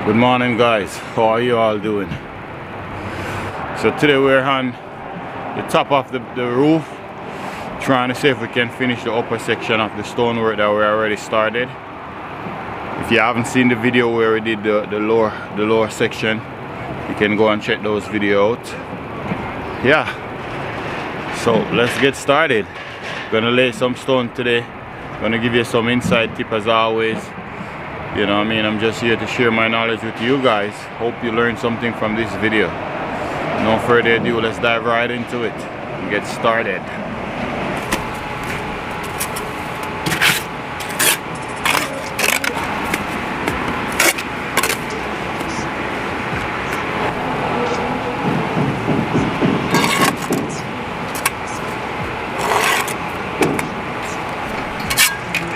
Good morning, guys. How are you all doing? So today we're on the top of the roof, trying to see if we can finish the upper section of the stonework that we already started. If you haven't seen the video where we did the lower section, you can go and check those videos out. Yeah, so let's get started. Gonna lay some stone today. Gonna give you some inside tip as always. You know what I mean? I'm just here to share my knowledge with you guys. Hope you learned something from this video. No further ado, let's dive right into it and get started.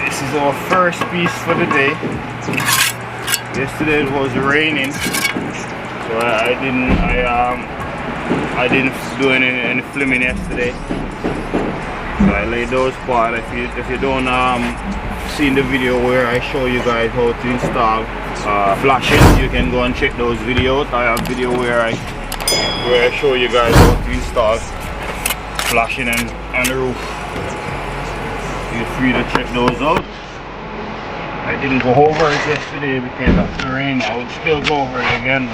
This is our first piece for the day. Yesterday it was raining, so I didn't do any flimming yesterday. So I laid those parts. If you don't see the video where I show you guys how to install flashing, you can go and check those videos. I have a video where I show you guys how to install flashing on the roof. Feel free to check those out. I didn't go over it yesterday because of the rain. I would still go over it again.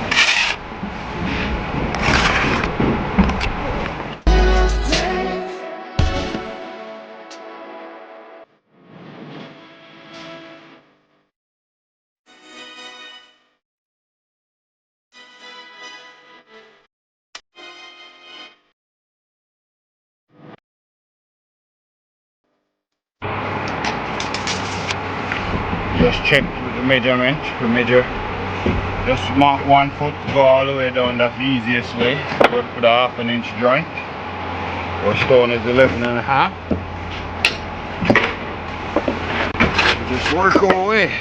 Just check the measurement. Just mark 1 foot, go all the way down. That's the easiest way. Work with a 1/2 inch joint. Our stone is 11.5. Just work our way.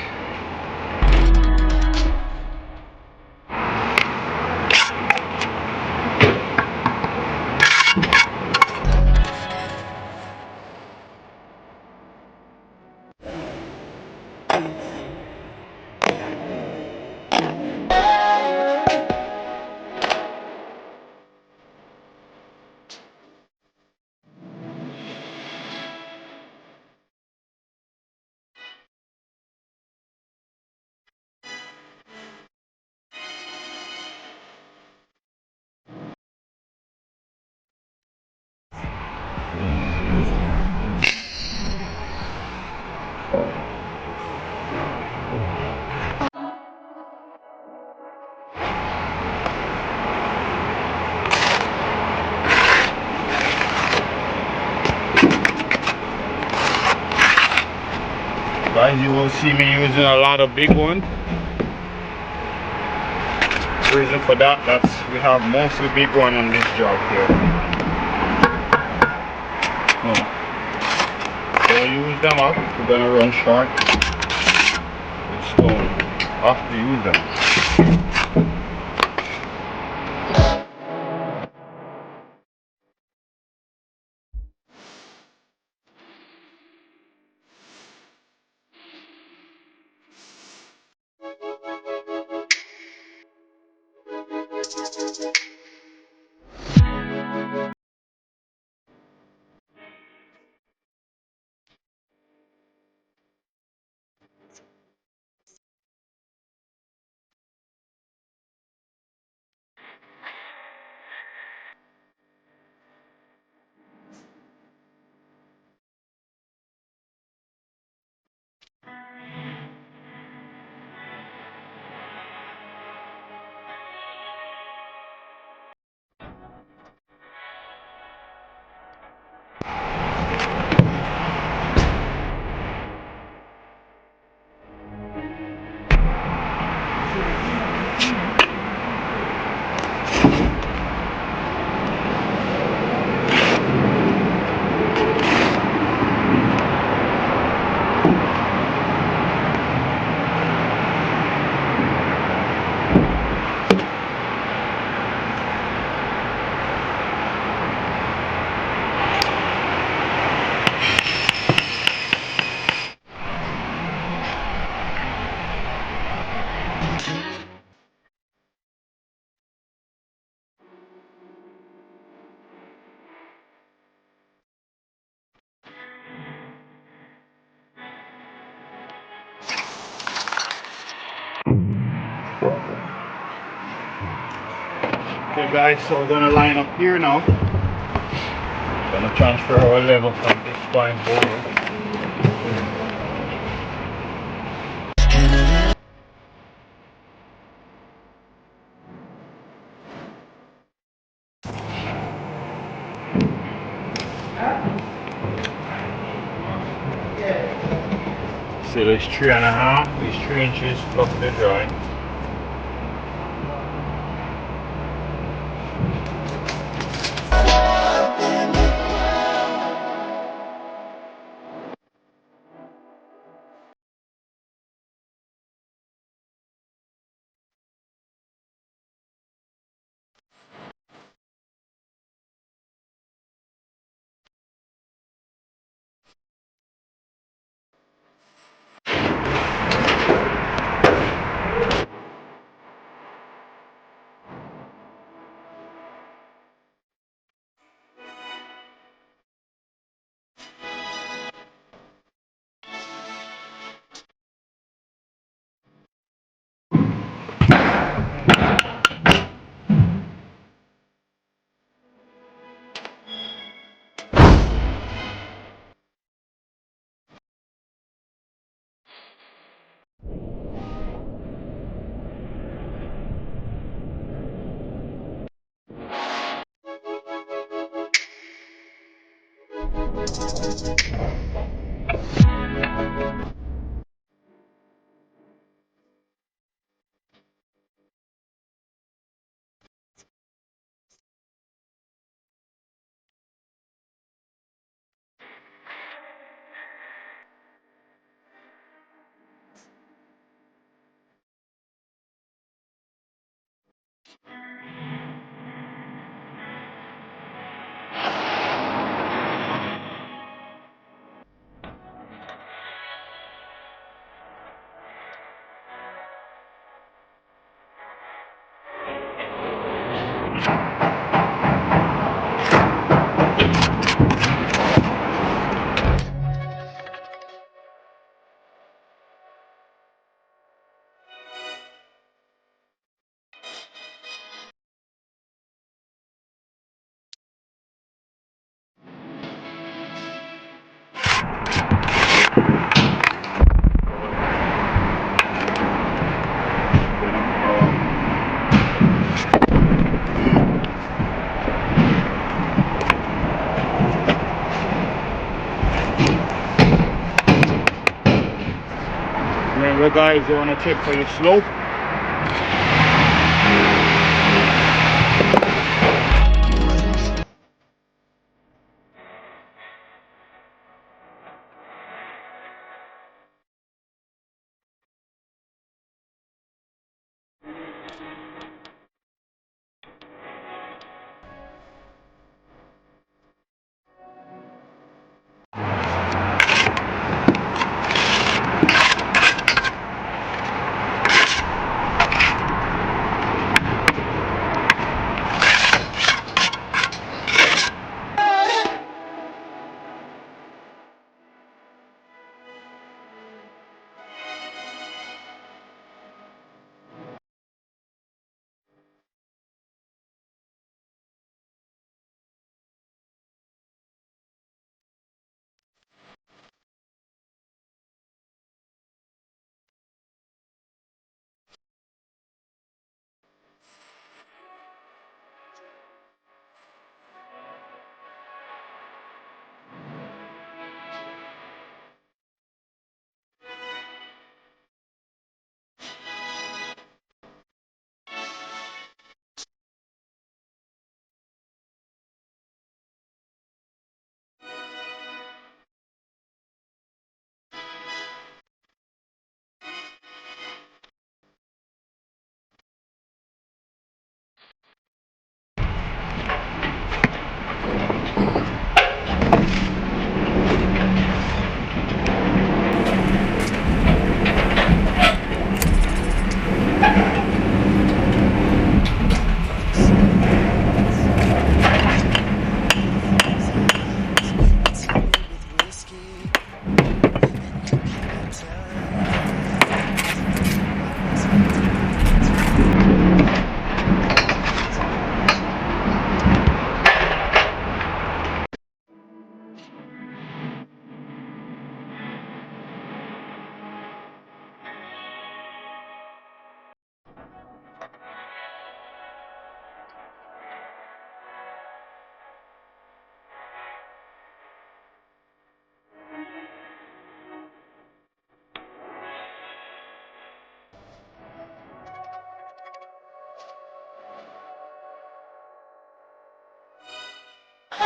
Guys, you will see me using a lot of big ones. The reason for that's we have mostly big one on this job here. So use them up if we're gonna run short with stone. Have to use them. Okay guys, so we're gonna line up here now. Gonna transfer our level from this point over. So there's 3.5, these 3 inches of the joint. Remember guys, you want to check for your slope.